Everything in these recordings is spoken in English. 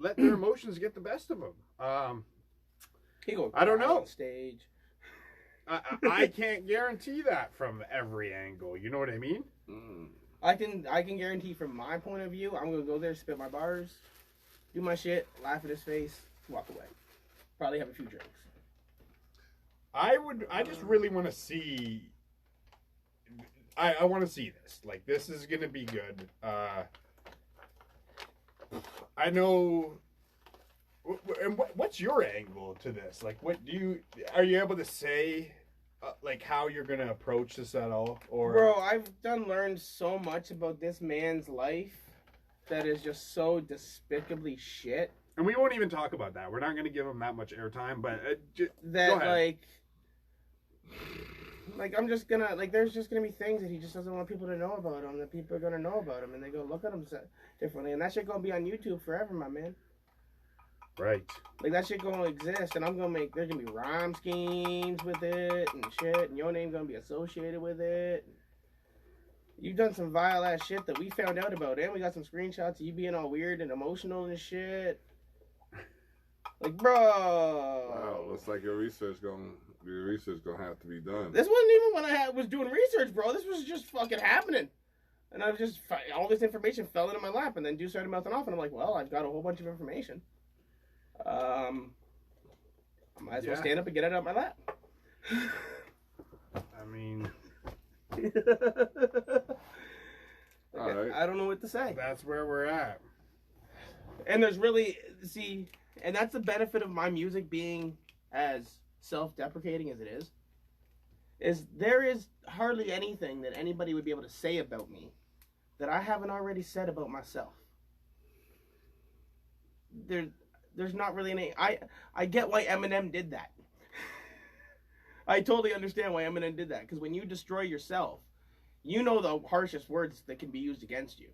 let their emotions get the best of them. I don't know. On stage. I can't guarantee that from every angle. You know what I mean? I can guarantee from my point of view, I'm gonna go there, spit my bars, do my shit, laugh at his face, walk away. Probably have a few drinks. I just really want to see. I want to see this. Like, this is gonna be good. I know. And what's your angle to this? Like, are you able to say, like, how you're gonna approach this at all? Or bro, I've learned so much about this man's life that is just so despicably shit. And we won't even talk about that. We're not gonna give him that much airtime. But that like I'm just gonna there's just gonna be things that he just doesn't want people to know about him, that people are gonna know about him, and they go look at him differently, and that shit gonna be on YouTube forever, my man. Right. Like, that shit gonna exist, and there's gonna be rhyme schemes with it and shit, and your name gonna be associated with it. You've done some vile ass shit that we found out about, and we got some screenshots of you being all weird and emotional and shit. Like, bro. Wow, looks like your research gonna have to be done. This wasn't even when I was doing research, bro. This was just fucking happening. And I was just, all this information fell into my lap, and then dude started mouthing off, and I'm like, well, I've got a whole bunch of information. I might as well stand up and get it out of my lap. I mean, all right. I don't know what to say. That's where we're at. And there's and that's the benefit of my music being as self-deprecating as it is there is hardly anything that anybody would be able to say about me that I haven't already said about myself. There's not really any. I get why Eminem did that. I totally understand why Eminem did that, because when you destroy yourself, you know the harshest words that can be used against you.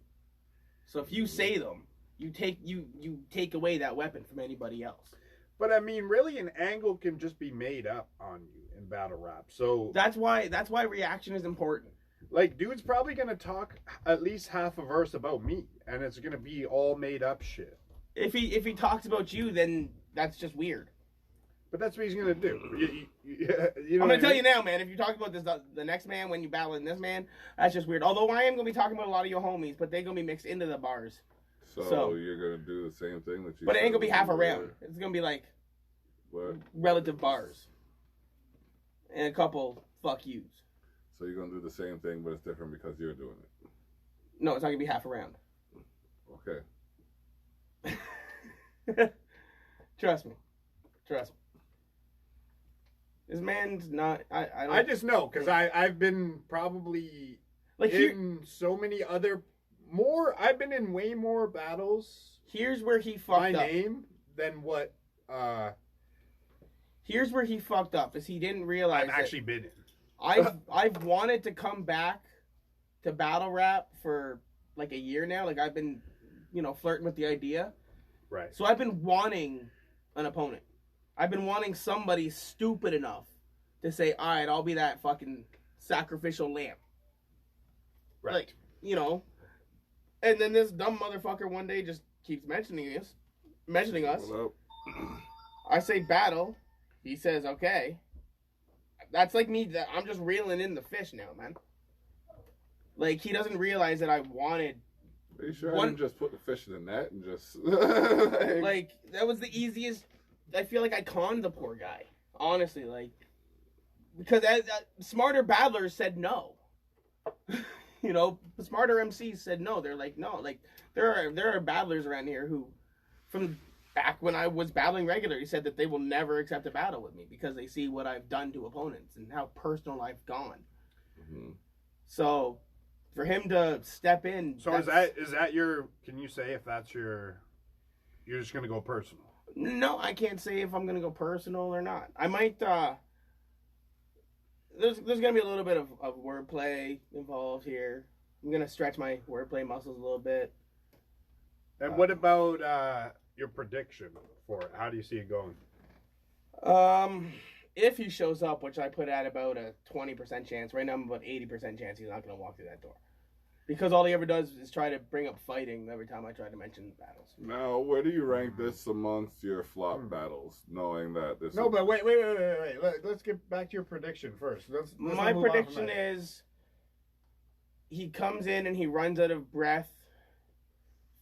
So if you say them, you take away that weapon from anybody else. But I mean, really, an angle can just be made up on you in battle rap. So that's why reaction is important. Like, dude's probably gonna talk at least half a verse about me, and it's gonna be all made up shit. If he talks about you, then that's just weird. But that's what he's gonna do. You know, I'm gonna tell you now, man. If you talk about this, the next man when you battling this man, that's just weird. Although I am gonna be talking about a lot of your homies, but they're gonna be mixed into the bars. So you're gonna do the same thing that you. But it ain't gonna be half a round. It's gonna be like relative bars and a couple fuck yous. So you're gonna do the same thing, but it's different because you're doing it. No, it's not gonna be half a round. Okay. Trust me. This man's not. I just know because I've been probably in so many other I've been in way more battles. Here's where he fucked up. My name than what. Here's where he fucked up is he didn't realize. I've actually been in. I've wanted to come back to battle rap for like a year now. Like I've been, flirting with the idea. Right. So I've been wanting an opponent. I've been wanting somebody stupid enough to say, all right, I'll be that fucking sacrificial lamb. Right. Like, and then this dumb motherfucker one day just keeps mentioning us. Well, I say battle. He says, okay. That's like me. I'm just reeling in the fish now, man. Like, he doesn't realize that I wanted. Are you sure I didn't just put the fish in the net and just... like, that was the easiest... I feel like I conned the poor guy. Honestly, like... Because smarter battlers said no. Smarter MCs said no. They're like, no. Like, there are battlers around here who, from back when I was battling regularly, said that they will never accept a battle with me because they see what I've done to opponents and how personal I've gone. Mm-hmm. So... for him to step in. So is that your? Can you say if that's your? You're just gonna go personal. No, I can't say if I'm gonna go personal or not. I might. There's gonna be a little bit of wordplay involved here. I'm gonna stretch my wordplay muscles a little bit. And what about your prediction for it? How do you see it going? If he shows up, which I put at about a 20% chance. Right now I'm about 80% chance he's not gonna walk through that door. Because all he ever does is try to bring up fighting every time I try to mention battles. Now, where do you rank this amongst your flop battles, knowing that this? No, but wait. Let's get back to your prediction first. Let's My not move on from prediction that. is he comes in and he runs out of breath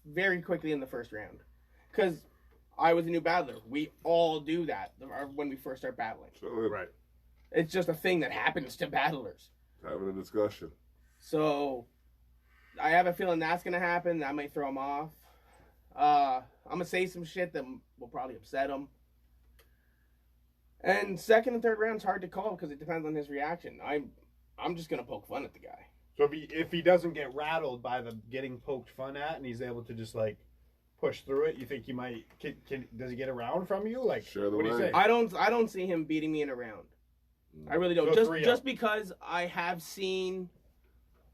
very quickly in the first round. Because I was a new battler. We all do that when we first start battling. So, Right. It's just a thing that happens to battlers. having a discussion. So I have a feeling that's going to happen. That might throw him off. I'm going to say some shit that will probably upset him. And second and third round's hard to call because it depends on his reaction. I'm just going to poke fun at the guy. So if he doesn't get rattled by the getting poked fun at, and he's able to just like push through it, you think he might? Does he get around from you? Like, Share the what do you way. say? I don't see him beating me in a round. I really don't. So Just because I have seen,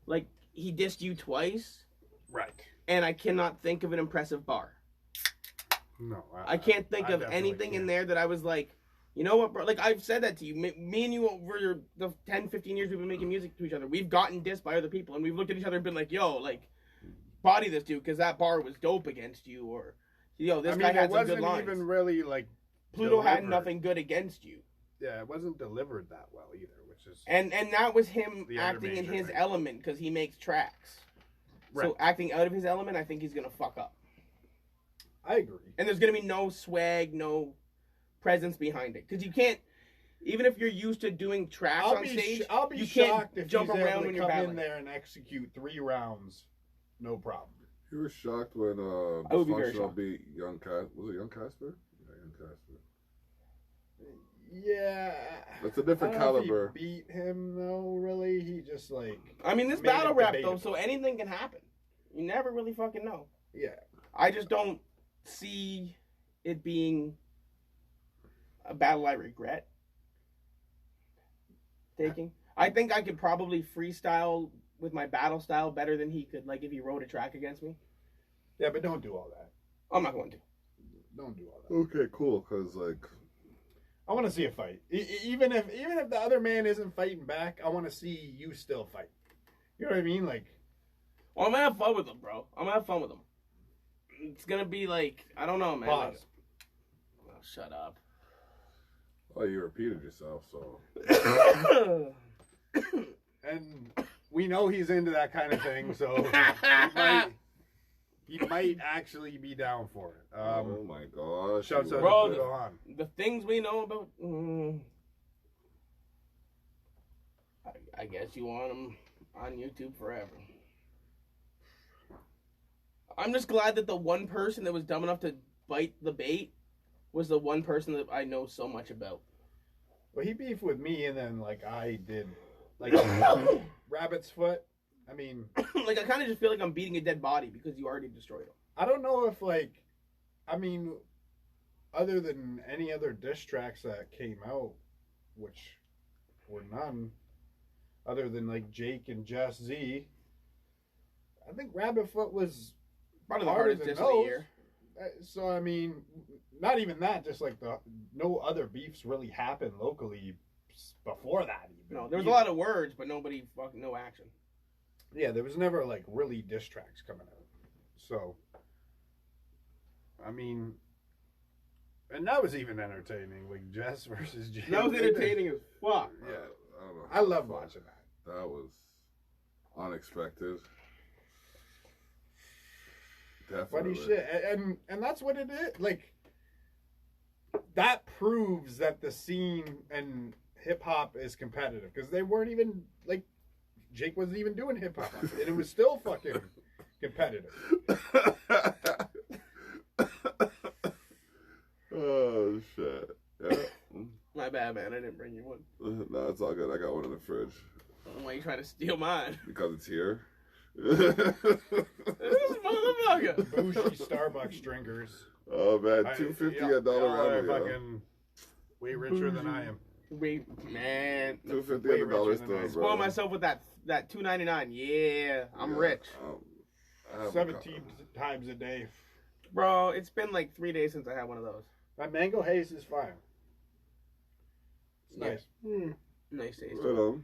like, he dissed you twice, Right. and I cannot think of an impressive bar. No, I can't think I of definitely anything in can't. there that I was like, you know what, bro? Like, I've said that to you. Me and you, over the 10, 15 years we've been making music to each other, we've gotten dissed by other people, and we've looked at each other and been like, yo, like, body this dude, because that bar was dope against you, or, yo, this guy had it some good wasn't lines. even really like Pluto had delivered. nothing good against you. Yeah, it wasn't delivered that well either, which is And that was him The other acting in major his thing. element, because he makes tracks. Right. So acting out of his element, I think he's going to fuck up. I agree. And there's going to be no swag, no presence behind it. Because you can't, even if you're used to doing tracks on stage, I'll be you shocked can't if jump he's around able when to you're come in battling. there and execute 3 rounds, no problem. You were shocked when I would be very Dysfunctional shocked. beat Young Casper. Was it Young Casper? Yeah, Young Casper. Yeah, That's a different I don't know if caliber. He beat him though. Really, he just like I mean, this made it battle rap, debatable. though, so anything can happen. You never really fucking know. yeah. I just don't see it being a battle I regret taking. I think I could probably freestyle with my battle style better than he could, like, if he wrote a track against me. Yeah, but don't do all that. I'm not going to. Don't do all that. Okay, cool. Cause like, I want to see a fight. Even if the other man isn't fighting back, I want to see you still fight. You know what I mean? Like, Well, I'm gonna have fun with him, bro. I'm gonna have fun with him. It's gonna be like, I don't know, man. pause. Like, oh, shut up. oh, you repeated yourself. So And we know he's into that kind of thing, so he might actually be down for it. oh my gosh. Shouts you out Bro, to Pluto on. The things we know about. I guess you want him on YouTube forever. I'm just glad that the one person that was dumb enough to bite the bait was the one person that I know so much about. Well, he beefed with me, and then like I did, like rabbit's foot. I mean, Like, I kind of just feel like I'm beating a dead body because you already destroyed him. I don't know if like, I mean, other than any other diss tracks that came out, which were none, other than like Jake and Jess Z, I think Rabbit Foot was Probably the harder hardest than diss of the those. year. So I mean, not even that. Just like no other beefs really happened locally before that. Even No, there was a lot of words, but no action. Yeah, there was never like really diss tracks coming out. So, I mean, and that was even entertaining. Like Jess versus Jake. That was entertaining as fuck. Yeah, I don't know. I love watching that. That was unexpected. Definitely. Funny shit, and that's what it is. Like that proves that the scene and hip hop is competitive because they weren't even like Jake wasn't even doing hip hop, and it was still fucking competitive. Oh shit! Yeah. My bad, man. I didn't bring you one. No, it's all good. I got one in the fridge Why are you trying to steal mine? because it's here. This motherfucker. Bougie Starbucks drinkers. Oh man, I- $2.50 yeah, a dollar y'all are round. fucking way richer than I am. Wait, man. $2.50 way at the dollar richer than I store, am. bro. Spoil myself with that $2.99. Yeah, I'm Yeah, rich. I have 17 times a day. Bro, it's been like 3 days since I had one of those. My mango haze is fine. It's Yeah. nice. Nice taste. Right on.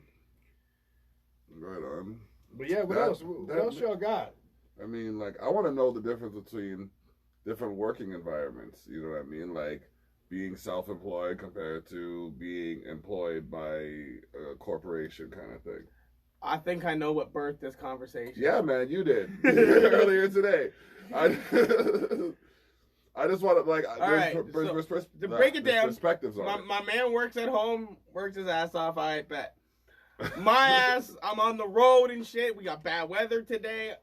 Right on. But yeah, what else? What else y'all got? I mean, like, I want to know the difference between different working environments. You know what I mean? Like, being self-employed compared to being employed by a corporation kind of thing. I think I know what birthed this conversation. Yeah, man, you did earlier today. I just want to, like, all right, to break it down, perspectives on it. My man works at home, works his ass off, I bet. My ass, I'm on the road and shit. We got bad weather today.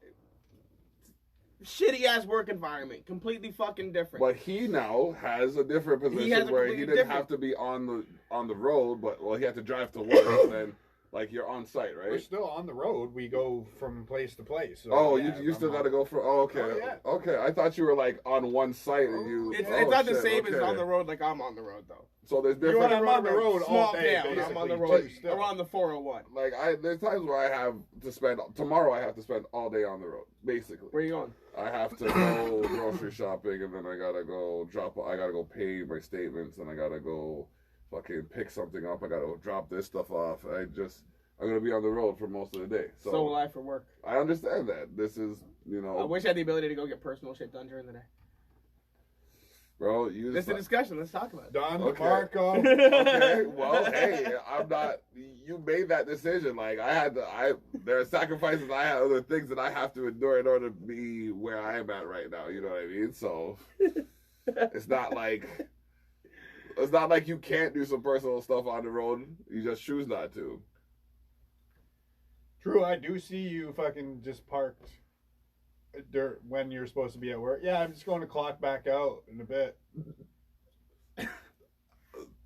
Shitty ass work environment, completely fucking different. But he now has a different position where he didn't have to be on the road, but he had to drive to work, and then like you're on site, right? We're still on the road. We go from place to place. So, you still got to go for. Oh, okay. Oh, yeah. Okay, I thought you were like on one site and you. It's not the same as on the road. Like I'm on the road though. So there's different. I'm on the road all day. I'm on the road. I'm on the 401. Like there's times where I have to spend tomorrow. I have to spend all day on the road, basically. Where are you going? I have to go grocery shopping, and then I gotta go I gotta go pay my statements, and I gotta go fucking pick something up. I gotta go drop this stuff off. I'm gonna be on the road for most of the day. So will I for work. I understand that. This is, I wish I had the ability to go get personal shit done during the day. Bro, this is a discussion. Let's talk about it. Don DeMarco. Okay, well, hey, I'm not. You made that decision. Like there are sacrifices. I have other things that I have to endure in order to be where I am at right now. You know what I mean? So it's not like you can't do some personal stuff on the road. You just choose not to. True, I do see you fucking just parked when you're supposed to be at work. Yeah, I'm just going to clock back out in a bit.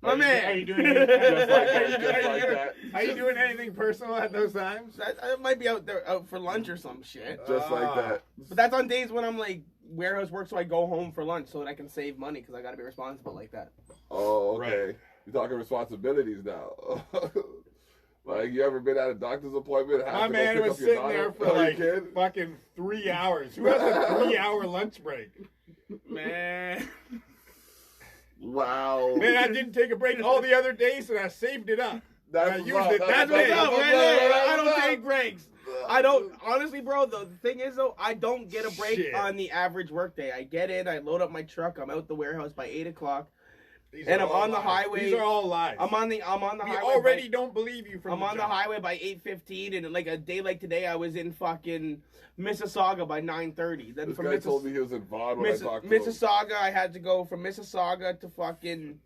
My man, are you doing anything just like that? Are you doing anything personal at those times? I might be out for lunch or some shit. Just like that. But that's on days when I'm like warehouse work, so I go home for lunch so that I can save money because I got to be responsible like that. Oh, okay. Right. You're talking responsibilities now. Like, you ever been at a doctor's appointment? My man was sitting there for like fucking 3 hours. Who has a 3-hour lunch break? Man. Wow. Man, I didn't take a break all the other days, and I saved it up. I used it. That's it. I don't take breaks. I don't, honestly, bro, the thing is, though, I don't get a break on the average workday. I get in, I load up my truck, I'm out the warehouse by 8 o'clock. And I'm on the highway. These are all lies. I'm on the highway. We already don't believe you from I'm on the highway by 8:15, and like a day like today, I was in fucking Mississauga by 9:30. Then this from guy told me he was in Vaughan when I talked to him. Mississauga, I had to go from Mississauga to fucking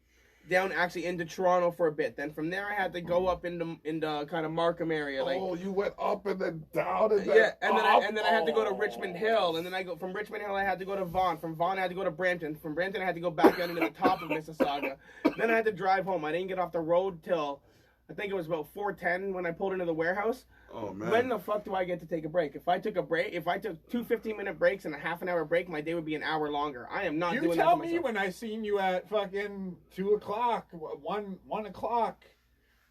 down actually into Toronto for a bit. Then from there, I had to go up into kind of Markham area. Like, you went up and then down and then and then I had to go to Richmond Hill, and then from Richmond Hill I had to go to Vaughan. From Vaughan I had to go to Brampton. From Brampton I had to go back down into the top of Mississauga. Then I had to drive home. I didn't get off the road till I think it was about 4:10 when I pulled into the warehouse. Oh man! When the fuck do I get to take a break? If I took two 15-minute breaks and a half-an-hour break, my day would be an hour longer. I am not doing that. You tell me when I seen you at fucking 2 o'clock, 1 o'clock,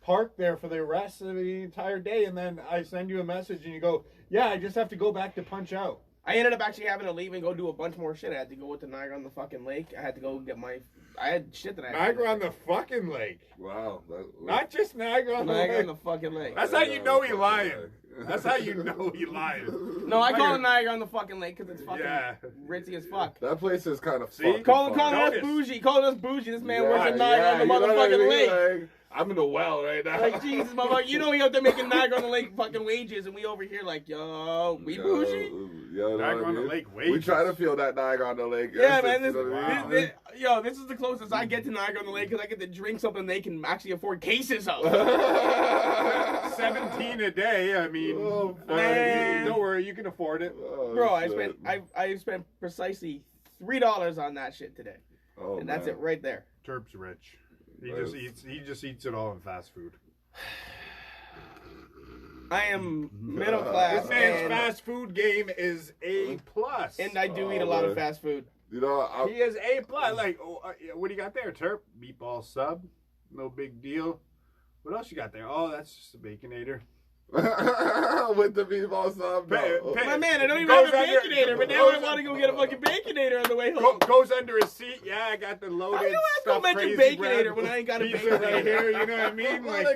parked there for the rest of the entire day, and then I send you a message and you go, "Yeah, I just have to go back to punch out." I ended up actually having to leave and go do a bunch more shit. I had to go to Niagara on the fucking lake. I had to go get I had shit that I had Niagara on the fucking lake. Wow. Not just Niagara on the Niagara lake. on the fucking lake. That's how you know he lying. That's how you know he lying. No, I call it Niagara on the fucking lake because it's fucking ritzy as fuck. That place is kind of calling us bougie. Calling us bougie. This man works at Niagara on the motherfucking lake. Like, I'm in the well right now. Like, Jesus, motherfucker. You know he out there making Niagara on the lake fucking wages, and we over here like, yo, we bougie? Niagara on the lake wages. We try to feel that Niagara on the lake. Yeah, man. This is the closest I get to Niagara on the lake because I get to drink something they can actually afford cases of. 17 a day. I mean, don't worry, you can afford it. Bro, I spent precisely $3 on that shit today. Oh, and that's it right there. Terp's rich. He just eats it all in fast food. I am middle class. This man's fast food game is A+. And I do eat a lot of fast food. You know, he is A+. Like, what do you got there, Terp? Meatball sub, no big deal. What else you got there? Oh, that's just a Baconator. With the meatball sub. My man, I don't even have a Baconator, but now I want to go get a fucking Baconator on the way home. Goes under his seat. Yeah, I got the loaded stuff. How do I go make a Baconator when I ain't got a Baconator? Right here, you know what I mean? Like,